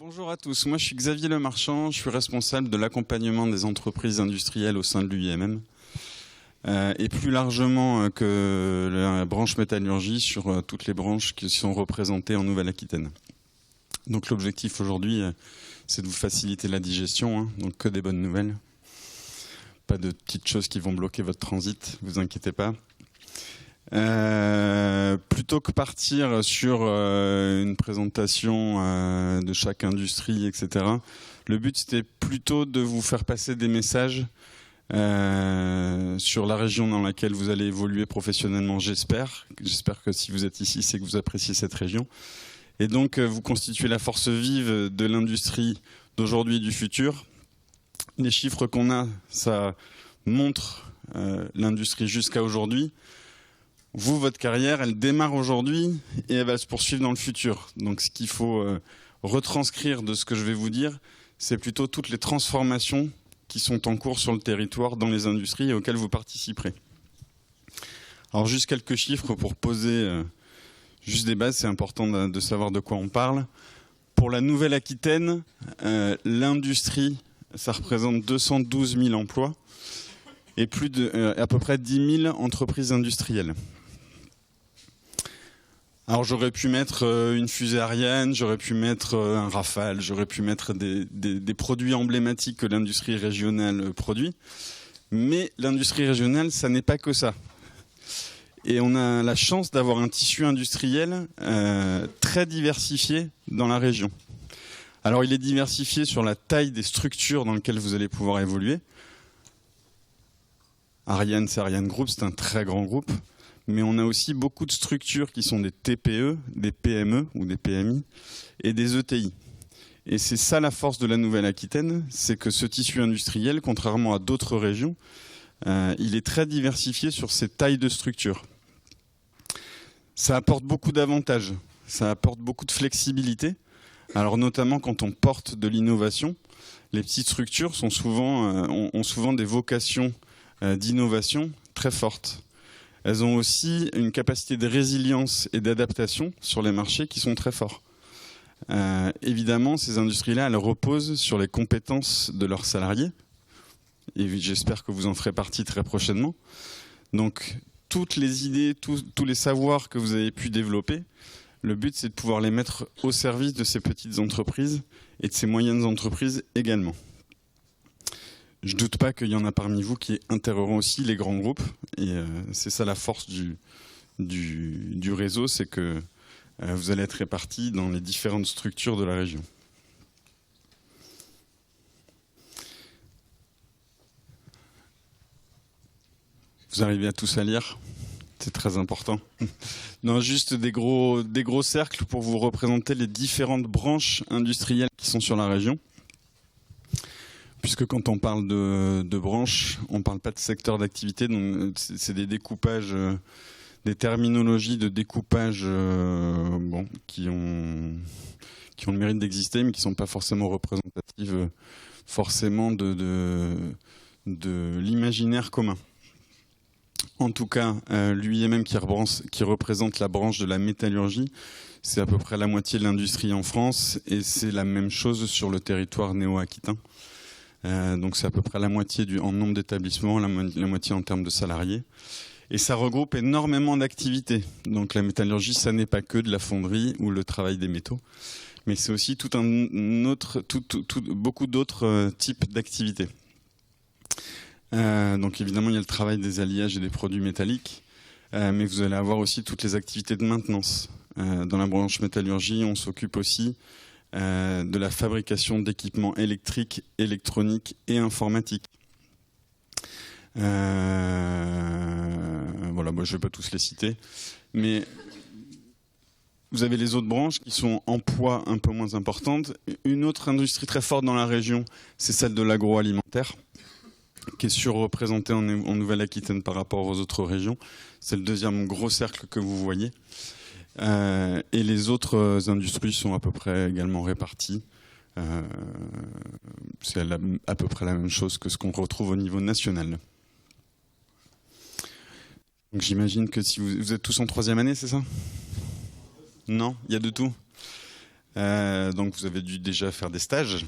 Bonjour à tous, moi je suis Xavier Lemarchand, je suis responsable de l'accompagnement des entreprises industrielles au sein de l'UIMM et plus largement que la branche métallurgie sur toutes les branches qui sont représentées en Nouvelle-Aquitaine. Donc l'objectif aujourd'hui c'est de vous faciliter la digestion, donc que des bonnes nouvelles. Pas de petites choses qui vont bloquer votre transit, vous inquiétez pas. Plutôt que partir sur une présentation de chaque industrie, etc., le but c'était plutôt de vous faire passer des messages sur la région dans laquelle vous allez évoluer professionnellement, j'espère. J'espère que si vous êtes ici, c'est que vous appréciez cette région. Et donc vous constituez la force vive de l'industrie d'aujourd'hui et du futur. Les chiffres qu'on a, ça montre l'industrie jusqu'à aujourd'hui. Vous, votre carrière, elle démarre aujourd'hui et elle va se poursuivre dans le futur. Donc ce qu'il faut retranscrire de ce que je vais vous dire, c'est plutôt toutes les transformations qui sont en cours sur le territoire dans les industries et auxquelles vous participerez. Alors juste quelques chiffres pour poser juste des bases, c'est important de savoir de quoi on parle. Pour la Nouvelle-Aquitaine, l'industrie, ça représente 212 000 emplois et plus de à peu près 10 000 entreprises industrielles. Alors j'aurais pu mettre une fusée Ariane, j'aurais pu mettre un Rafale, j'aurais pu mettre des produits emblématiques que l'industrie régionale produit. Mais l'industrie régionale, ça n'est pas que ça. Et on a la chance d'avoir un tissu industriel très diversifié dans la région. Alors il est diversifié sur la taille des structures dans lesquelles vous allez pouvoir évoluer. Ariane, c'est Ariane Group, c'est un très grand groupe. Mais on a aussi beaucoup de structures qui sont des TPE, des PME ou des PMI et des ETI. Et c'est ça la force de la Nouvelle-Aquitaine, c'est que ce tissu industriel, contrairement à d'autres régions, il est très diversifié sur ces tailles de structures. Ça apporte beaucoup d'avantages, ça apporte beaucoup de flexibilité. Alors notamment quand on porte de l'innovation, les petites structures ont souvent des vocations d'innovation très fortes. Elles ont aussi une capacité de résilience et d'adaptation sur les marchés qui sont très forts. Évidemment, ces industries-là, elles reposent sur les compétences de leurs salariés. Et j'espère que vous en ferez partie très prochainement. Donc, toutes les idées, tous les savoirs que vous avez pu développer, le but, c'est de pouvoir les mettre au service de ces petites entreprises et de ces moyennes entreprises également. Je ne doute pas qu'il y en a parmi vous qui intégreront aussi les grands groupes. Et c'est ça la force du réseau, c'est que vous allez être répartis dans les différentes structures de la région. Vous arrivez à tous à lire ? C'est très important. Non, juste des gros cercles pour vous représenter les différentes branches industrielles qui sont sur la région. Puisque quand on parle de branches, on ne parle pas de secteur d'activité, donc c'est des découpages, des terminologies de découpage qui ont le mérite d'exister, mais qui ne sont pas forcément représentatives forcément de l'imaginaire commun. En tout cas, l'UIMM qui représente la branche de la métallurgie, c'est à peu près la moitié de l'industrie en France, et c'est la même chose sur le territoire néo-aquitain. Donc c'est à peu près la moitié en nombre d'établissements, la moitié en termes de salariés. Et ça regroupe énormément d'activités. Donc la métallurgie, ça n'est pas que de la fonderie ou le travail des métaux, mais c'est aussi beaucoup d'autres types d'activités. Donc évidemment, il y a le travail des alliages et des produits métalliques, mais vous allez avoir aussi toutes les activités de maintenance. Dans la branche métallurgie, on s'occupe aussi de la fabrication d'équipements électriques, électroniques et informatiques. Voilà, je ne vais pas tous les citer, mais vous avez les autres branches qui sont en poids un peu moins importantes. Une autre industrie très forte dans la région, c'est celle de l'agroalimentaire, qui est surreprésentée en Nouvelle-Aquitaine par rapport aux autres régions. C'est le deuxième gros cercle que vous voyez. Et les autres industries sont à peu près également réparties. C'est à peu près la même chose que ce qu'on retrouve au niveau national. Donc j'imagine que si vous êtes tous en troisième année, c'est ça ? Non, il y a de tout. Donc vous avez dû déjà faire des stages.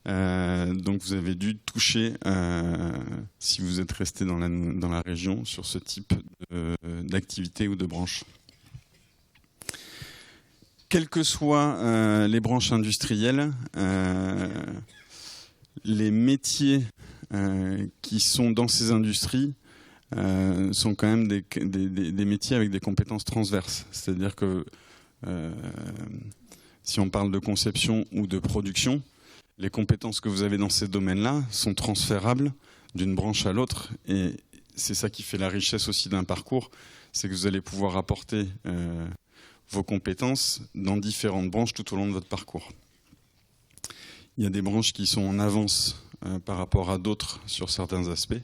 Donc vous avez dû toucher, si vous êtes resté dans la région, sur ce type d'activité ou de branche. Quelles que soient les branches industrielles, les métiers qui sont dans ces industries sont quand même des métiers avec des compétences transverses. C'est-à-dire que si on parle de conception ou de production, les compétences que vous avez dans ces domaines-là sont transférables d'une branche à l'autre. Et c'est ça qui fait la richesse aussi d'un parcours, c'est que vous allez pouvoir apporter vos compétences dans différentes branches tout au long de votre parcours. Il y a des branches qui sont en avance par rapport à d'autres sur certains aspects.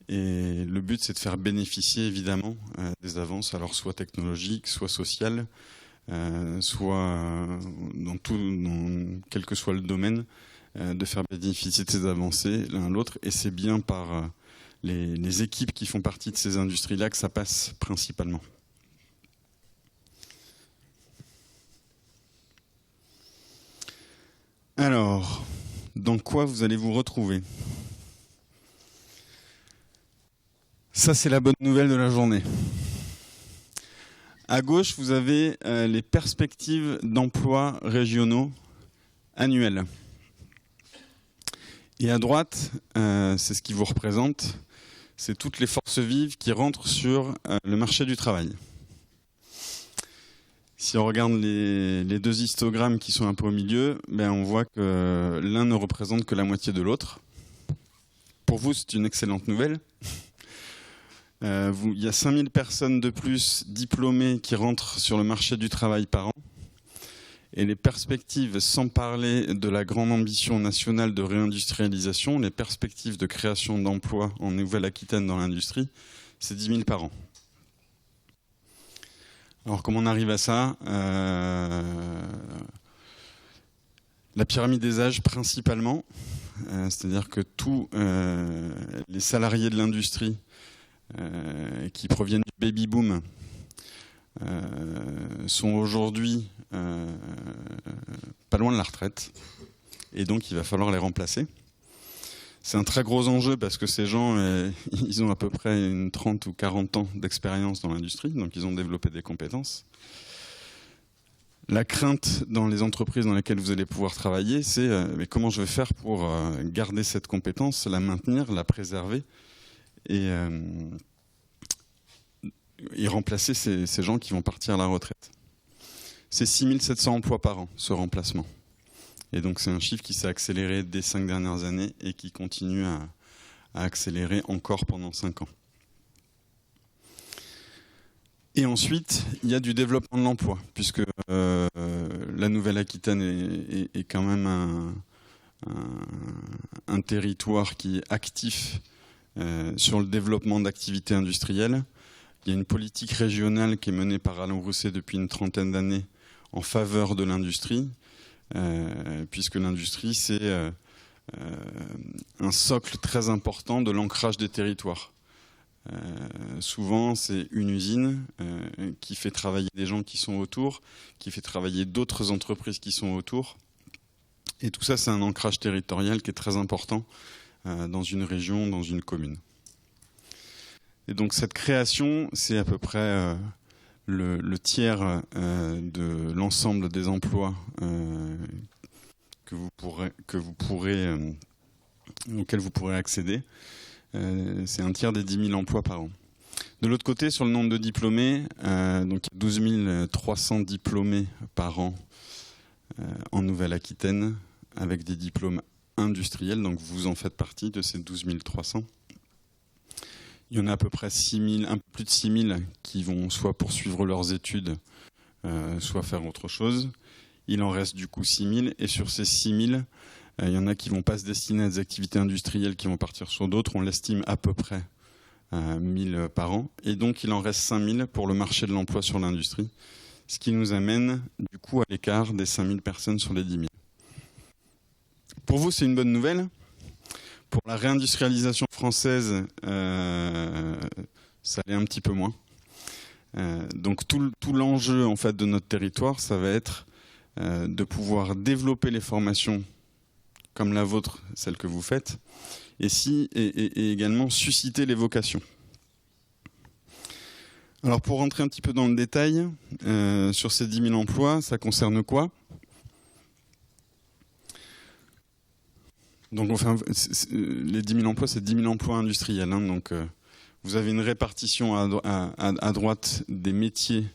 Et le but, c'est de faire bénéficier évidemment des avances, alors soit technologiques, soit sociales, soit quel que soit le domaine, de faire bénéficier de ces avancées l'un l'autre. Et c'est bien par les équipes qui font partie de ces industries-là que ça passe principalement. Alors, dans quoi vous allez vous retrouver ? Ça, c'est la bonne nouvelle de la journée. À gauche, vous avez les perspectives d'emploi régionaux annuels. Et à droite, c'est ce qui vous représente, c'est toutes les forces vives qui rentrent sur le marché du travail. Si on regarde les deux histogrammes qui sont un peu au milieu, on voit que l'un ne représente que la moitié de l'autre. Pour vous, c'est une excellente nouvelle. Il y a 5000 personnes de plus diplômées qui rentrent sur le marché du travail par an. Et les perspectives, sans parler de la grande ambition nationale de réindustrialisation, les perspectives de création d'emplois en Nouvelle-Aquitaine dans l'industrie, c'est 10 000 par an. Alors comment on arrive à ça ? La pyramide des âges principalement, c'est-à-dire que tous les salariés de l'industrie qui proviennent du baby-boom sont aujourd'hui pas loin de la retraite, et donc il va falloir les remplacer. C'est un très gros enjeu parce que ces gens, ils ont à peu près une 30 ou 40 ans d'expérience dans l'industrie, donc ils ont développé des compétences. La crainte dans les entreprises dans lesquelles vous allez pouvoir travailler, c'est mais comment je vais faire pour garder cette compétence, la maintenir, la préserver et remplacer ces gens qui vont partir à la retraite. C'est 6700 emplois par an, ce remplacement. Et donc c'est un chiffre qui s'est accéléré dès 5 dernières années et qui continue à accélérer encore pendant 5 ans. Et ensuite, il y a du développement de l'emploi, puisque la Nouvelle-Aquitaine est quand même un territoire qui est actif sur le développement d'activités industrielles. Il y a une politique régionale qui est menée par Alain Rousset depuis une trentaine d'années en faveur de l'industrie, puisque l'industrie, c'est un socle très important de l'ancrage des territoires. Souvent, c'est une usine qui fait travailler des gens qui sont autour, qui fait travailler d'autres entreprises qui sont autour. Et tout ça, c'est un ancrage territorial qui est très important dans une région, dans une commune. Et donc cette création, c'est à peu près le tiers de l'ensemble des emplois auxquels vous pourrez accéder. C'est un tiers des 10 000 emplois par an. De l'autre côté, sur le nombre de diplômés, donc il y a 12 300 diplômés par an en Nouvelle-Aquitaine, avec des diplômes industriels, donc vous en faites partie de ces 12 300. Il y en a à peu près 6 000, un peu plus de 6 000 qui vont soit poursuivre leurs études, soit faire autre chose. Il en reste du coup 6 000, et sur ces 6 000, il y en a qui ne vont pas se destiner à des activités industrielles, qui vont partir sur d'autres. On l'estime à peu près 1000 par an. Et donc, il en reste 5000 pour le marché de l'emploi sur l'industrie, ce qui nous amène du coup à l'écart des 5000 personnes sur les 10 000. Pour vous, c'est une bonne nouvelle. Pour la réindustrialisation française, ça l'est un petit peu moins. Donc, tout l'enjeu en fait, de notre territoire, ça va être de pouvoir développer les formations comme la vôtre, celle que vous faites, et également susciter les vocations. Alors pour rentrer un petit peu dans le détail, sur ces 10 000 emplois, ça concerne quoi? Donc les 10 000 emplois, c'est 10 000 emplois industriels. Hein, donc vous avez une répartition à droite des métiers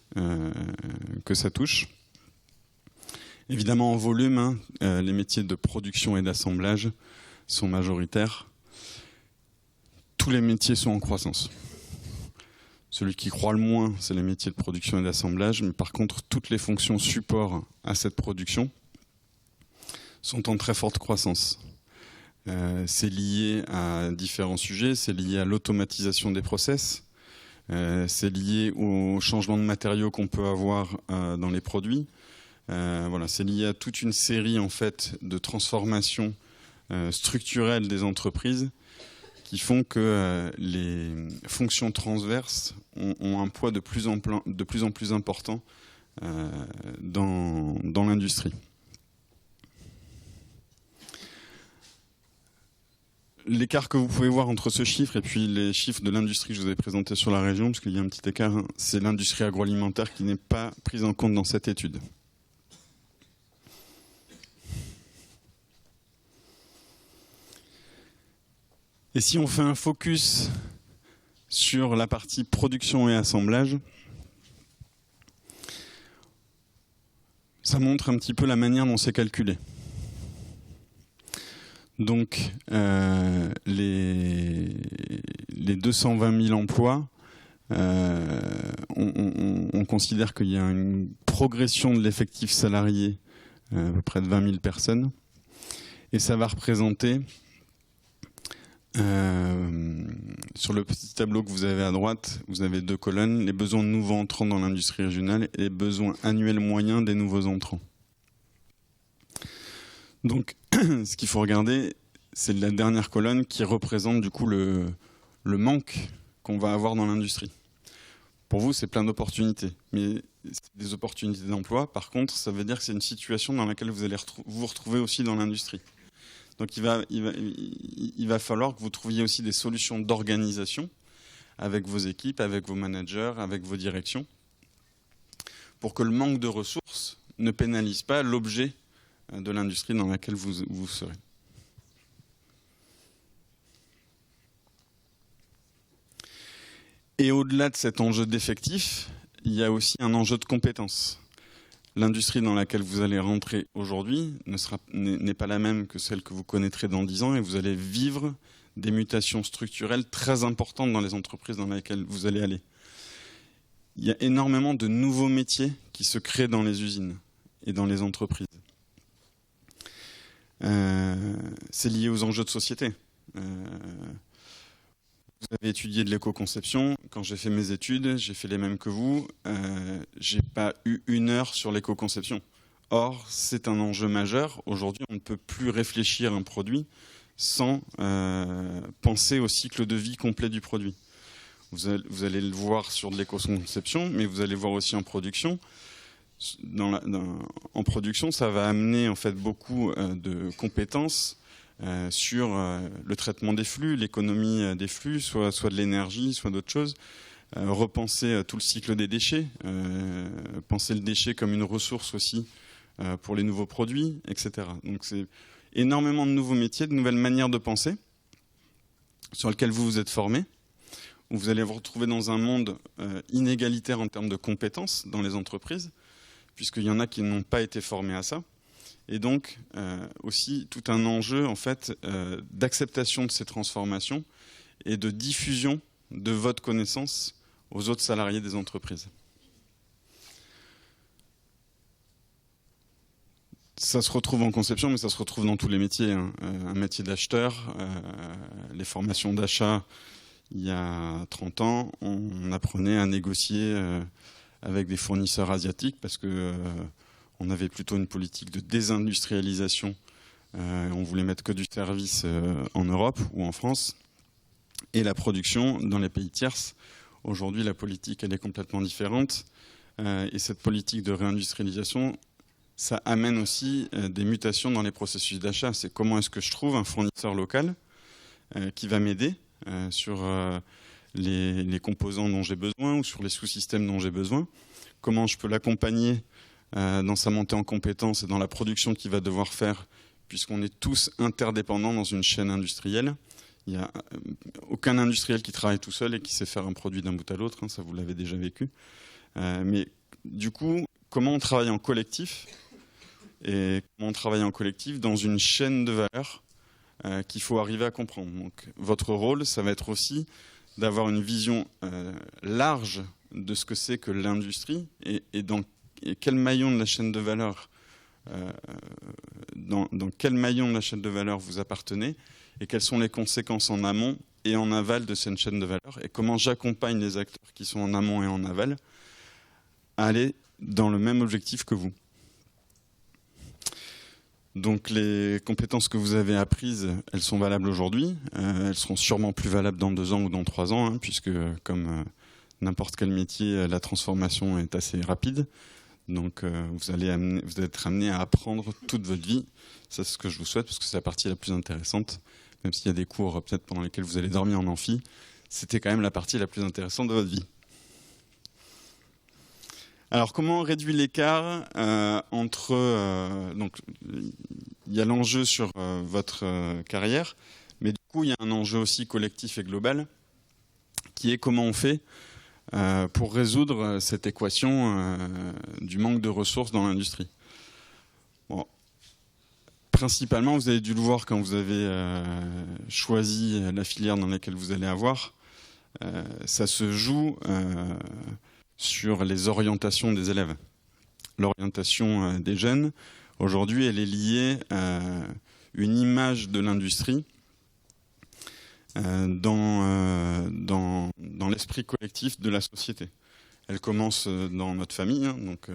que ça touche. Évidemment en volume, hein, les métiers de production et d'assemblage sont majoritaires. Tous les métiers sont en croissance. Celui qui croît le moins, c'est les métiers de production et d'assemblage, mais par contre, toutes les fonctions support à cette production sont en très forte croissance. C'est lié à différents sujets, c'est lié à l'automatisation des process, c'est lié au changement de matériaux qu'on peut avoir dans les produits. Voilà, c'est lié à toute une série en fait, de transformations structurelles des entreprises qui font que les fonctions transverses ont un poids de plus en plus important dans l'industrie. L'écart que vous pouvez voir entre ce chiffre et puis les chiffres de l'industrie que je vous ai présentés sur la région, parce qu'il y a un petit écart, hein, c'est l'industrie agroalimentaire qui n'est pas prise en compte dans cette étude. Et si on fait un focus sur la partie production et assemblage, ça montre un petit peu la manière dont c'est calculé. Donc, les 220 000 emplois, on considère qu'il y a une progression de l'effectif salarié à peu près de 20 000 personnes. Et ça va représenter, sur le petit tableau que vous avez à droite, vous avez 2 colonnes, les besoins de nouveaux entrants dans l'industrie régionale et les besoins annuels moyens des nouveaux entrants. Donc, ce qu'il faut regarder, c'est la dernière colonne qui représente du coup le manque qu'on va avoir dans l'industrie. Pour vous, c'est plein d'opportunités, mais c'est des opportunités d'emploi. Par contre, ça veut dire que c'est une situation dans laquelle vous allez vous retrouver aussi dans l'industrie. Donc, il va falloir que vous trouviez aussi des solutions d'organisation avec vos équipes, avec vos managers, avec vos directions, pour que le manque de ressources ne pénalise pas l'objet de l'industrie dans laquelle vous serez. Et au-delà de cet enjeu d'effectifs, il y a aussi un enjeu de compétences. L'industrie dans laquelle vous allez rentrer aujourd'hui n'est pas la même que celle que vous connaîtrez dans 10 ans et vous allez vivre des mutations structurelles très importantes dans les entreprises dans lesquelles vous allez aller. Il y a énormément de nouveaux métiers qui se créent dans les usines et dans les entreprises. C'est lié aux enjeux de société. Vous avez étudié de l'éco-conception. Quand j'ai fait mes études, j'ai fait les mêmes que vous. J'ai pas eu 1 heure sur l'éco-conception. Or, c'est un enjeu majeur. Aujourd'hui, on ne peut plus réfléchir un produit sans penser au cycle de vie complet du produit. Vous allez le voir sur de l'éco-conception, mais vous allez voir aussi en production. En production, ça va amener en fait beaucoup de compétences sur le traitement des flux, l'économie des flux, soit de l'énergie, soit d'autres choses. Repenser tout le cycle des déchets, penser le déchet comme une ressource aussi pour les nouveaux produits, etc. Donc c'est énormément de nouveaux métiers, de nouvelles manières de penser sur lesquelles vous vous êtes formés, où vous allez vous retrouver dans un monde inégalitaire en termes de compétences dans les entreprises, puisqu'il y en a qui n'ont pas été formés à ça. Et donc, aussi tout un enjeu en fait, d'acceptation de ces transformations et de diffusion de votre connaissance aux autres salariés des entreprises. Ça se retrouve en conception, mais ça se retrouve dans tous les métiers. Hein. Un métier d'acheteur, les formations d'achat, il y a 30 ans, on apprenait à négocier avec des fournisseurs asiatiques parce que on avait plutôt une politique de désindustrialisation. On voulait mettre que du service en Europe ou en France. Et la production dans les pays tierces. Aujourd'hui, la politique, elle est complètement différente. Et cette politique de réindustrialisation ça amène aussi des mutations dans les processus d'achat. C'est comment est-ce que je trouve un fournisseur local qui va m'aider sur les composants dont j'ai besoin ou sur les sous-systèmes dont j'ai besoin. Comment je peux l'accompagner dans sa montée en compétences et dans la production qu'il va devoir faire, puisqu'on est tous interdépendants dans une chaîne industrielle. Il n'y a aucun industriel qui travaille tout seul et qui sait faire un produit d'un bout à l'autre, hein, ça vous l'avez déjà vécu. Mais du coup, comment on travaille en collectif, et comment on travaille en collectif dans une chaîne de valeur qu'il faut arriver à comprendre. Donc, votre rôle, ça va être aussi d'avoir une vision large de ce que c'est que l'industrie et quel maillon de la chaîne de valeur, dans quel maillon de la chaîne de valeur vous appartenez et quelles sont les conséquences en amont et en aval de cette chaîne de valeur et comment j'accompagne les acteurs qui sont en amont et en aval à aller dans le même objectif que vous. Donc les compétences que vous avez apprises, elles sont valables aujourd'hui, elles seront sûrement plus valables dans 2 ans ou dans 3 ans, hein, puisque comme n'importe quel métier, la transformation est assez rapide. Donc vous allez être amené à apprendre toute votre vie. Ça, c'est ce que je vous souhaite, parce que c'est la partie la plus intéressante. Même s'il y a des cours peut-être pendant lesquels vous allez dormir en amphi, c'était quand même la partie la plus intéressante de votre vie. Alors, comment on réduit l'écart entre... donc, il y a l'enjeu sur votre carrière, mais du coup, il y a un enjeu aussi collectif et global, qui est comment on fait pour résoudre cette équation du manque de ressources dans l'industrie. Bon. Principalement, vous avez dû le voir quand vous avez choisi la filière dans laquelle vous allez avoir, ça se joue sur les orientations des élèves. L'orientation des jeunes, aujourd'hui, elle est liée à une image de l'industrie dans l'esprit collectif de la société. Elle commence dans notre famille. Hein, donc,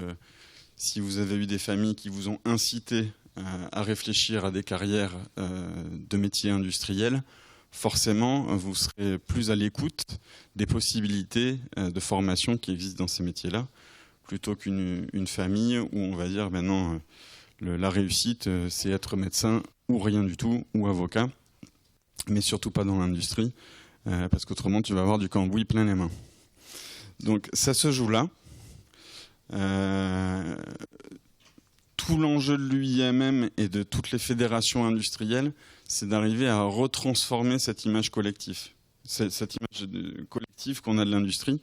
si vous avez eu des familles qui vous ont incité à réfléchir à des carrières de métiers industriels, forcément, vous serez plus à l'écoute des possibilités de formation qui existent dans ces métiers-là, plutôt qu'une famille où on va dire, ben non, la réussite, c'est être médecin ou rien du tout, ou avocat, mais surtout pas dans l'industrie, parce qu'autrement, tu vas avoir du cambouis plein les mains. Donc, ça se joue là. Tout l'enjeu de l'UIMM et de toutes les fédérations industrielles, c'est d'arriver à retransformer cette image collective. Cette image collective qu'on a de l'industrie.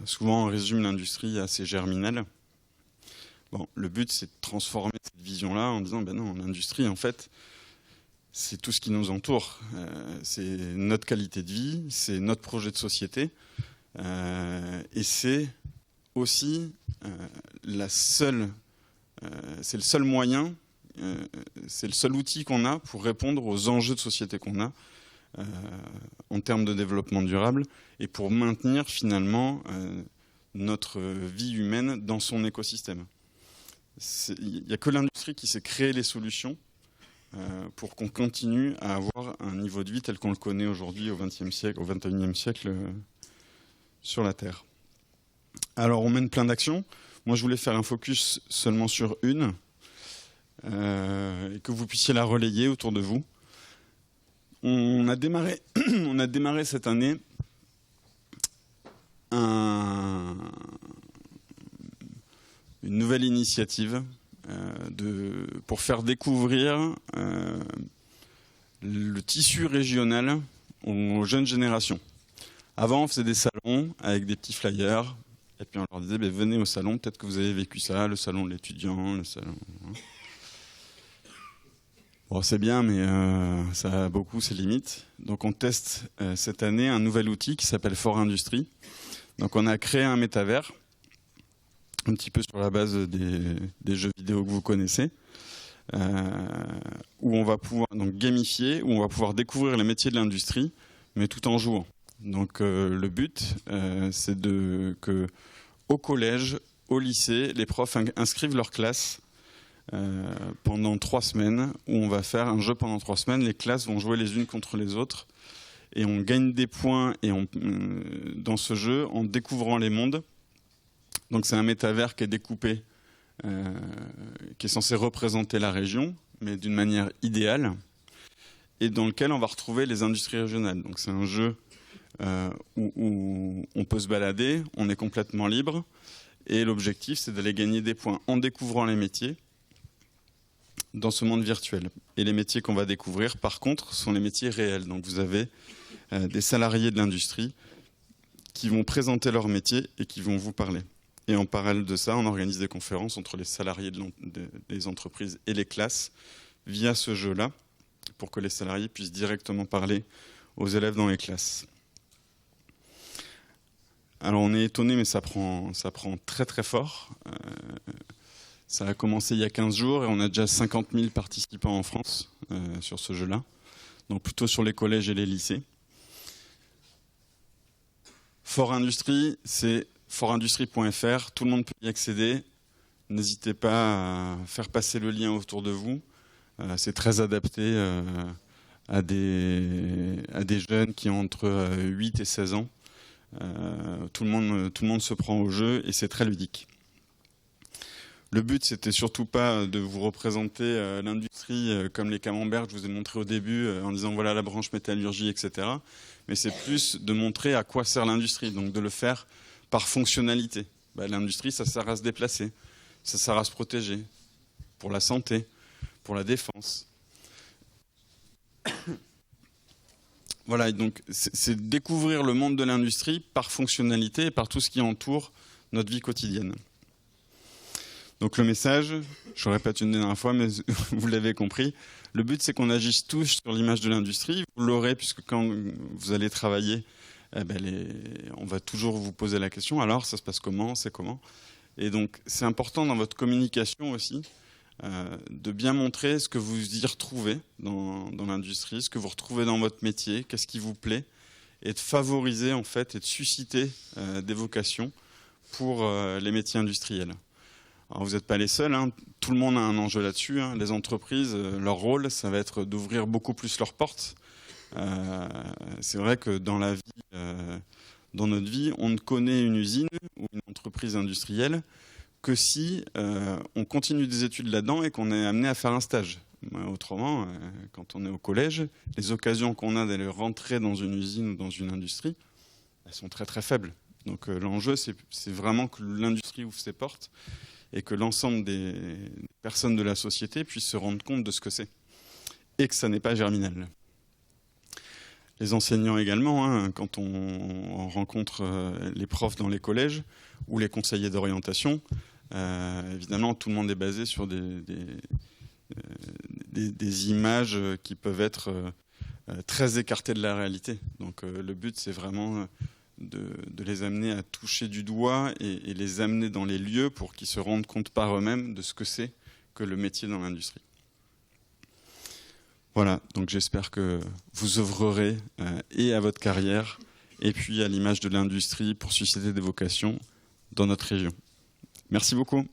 Souvent, on résume l'industrie assez germinale. Bon, le but, c'est de transformer cette vision-là en disant, ben non, l'industrie, en fait, c'est tout ce qui nous entoure. C'est notre qualité de vie, c'est notre projet de société, et c'est aussi c'est le seul moyen, c'est le seul outil qu'on a pour répondre aux enjeux de société qu'on a en termes de développement durable et pour maintenir finalement notre vie humaine dans son écosystème. Il n'y a que l'industrie qui sait créer les solutions pour qu'on continue à avoir un niveau de vie tel qu'on le connaît aujourd'hui au XXe siècle, au XXIe siècle sur la Terre. Alors on mène plein d'actions. Moi je voulais faire un focus seulement sur une et que vous puissiez la relayer autour de vous. On a démarré cette année une nouvelle initiative pour faire découvrir le tissu régional aux jeunes générations. Avant, on faisait des salons avec des petits flyers, et puis on leur disait ben, venez au salon, peut-être que vous avez vécu ça, le salon de l'étudiant, le salon... Bon, c'est bien, mais ça a beaucoup ses limites. Donc on teste cette année un nouvel outil qui s'appelle Fort Industrie. Donc on a créé un métavers, un petit peu sur la base des jeux vidéo que vous connaissez, où on va pouvoir donc gamifier, où on va pouvoir découvrir les métiers de l'industrie, mais tout en jouant. Donc le but, c'est que au collège, au lycée, les profs inscrivent leur classe pendant 3 semaines, où on va faire un jeu pendant 3 semaines. Les classes vont jouer les unes contre les autres, et on gagne des points dans ce jeu en découvrant les mondes. Donc c'est un métavers qui est découpé qui est censé représenter la région, mais d'une manière idéale, et dans lequel on va retrouver les industries régionales. Donc c'est un jeu où on peut se balader, on est complètement libre, et l'objectif c'est d'aller gagner des points en découvrant les métiers dans ce monde virtuel. Et les métiers qu'on va découvrir, par contre, sont les métiers réels. Donc vous avez des salariés de l'industrie qui vont présenter leur métier et qui vont vous parler. Et en parallèle de ça, on organise des conférences entre les salariés des entreprises et les classes via ce jeu-là, pour que les salariés puissent directement parler aux élèves dans les classes. Alors on est étonné, mais ça prend très très fort. Ça a commencé il y a 15 jours et on a déjà 50 000 participants en France sur ce jeu-là. Donc plutôt sur les collèges et les lycées. Fort Industrie, c'est fortindustrie.fr, tout le monde peut y accéder. N'hésitez pas à faire passer le lien autour de vous. C'est très adapté à des jeunes qui ont entre 8 et 16 ans. Tout le monde se prend au jeu et c'est très ludique. Le but, c'était surtout pas de vous représenter l'industrie comme les camemberts que je vous ai montré au début en disant voilà la branche métallurgie, etc. Mais c'est plus de montrer à quoi sert l'industrie, donc de le faire par fonctionnalité. L'industrie, ça sert à se déplacer, ça sert à se protéger, pour la santé, pour la défense. Voilà, et donc c'est découvrir le monde de l'industrie par fonctionnalité et par tout ce qui entoure notre vie quotidienne. Donc le message, je le répète une dernière fois, mais vous l'avez compris, le but c'est qu'on agisse tous sur l'image de l'industrie. Vous l'aurez puisque quand vous allez travailler, on va toujours vous poser la question, alors ça se passe comment, c'est comment? Et donc c'est important dans votre communication aussi de bien montrer ce que vous y retrouvez dans l'industrie, ce que vous retrouvez dans votre métier, qu'est-ce qui vous plaît, et de favoriser en fait et de susciter des vocations pour les métiers industriels. Alors vous n'êtes pas les seuls, hein. Tout le monde a un enjeu là-dessus. Hein. Les entreprises, leur rôle, ça va être d'ouvrir beaucoup plus leurs portes. C'est vrai que dans la vie, dans notre vie, on ne connaît une usine ou une entreprise industrielle que si on continue des études là-dedans et qu'on est amené à faire un stage. Autrement, quand on est au collège, les occasions qu'on a d'aller rentrer dans une usine ou dans une industrie, elles sont très très faibles. Donc l'enjeu, c'est vraiment que l'industrie ouvre ses portes et que l'ensemble des personnes de la société puissent se rendre compte de ce que c'est et que ça n'est pas germinal. Les enseignants également, hein, quand on rencontre les profs dans les collèges ou les conseillers d'orientation, évidemment tout le monde est basé sur des images qui peuvent être très écartées de la réalité. Donc le but c'est vraiment de les amener à toucher du doigt et les amener dans les lieux pour qu'ils se rendent compte par eux-mêmes de ce que c'est que le métier dans l'industrie. Voilà, donc j'espère que vous œuvrerez et à votre carrière et puis à l'image de l'industrie pour susciter des vocations dans notre région. Merci beaucoup.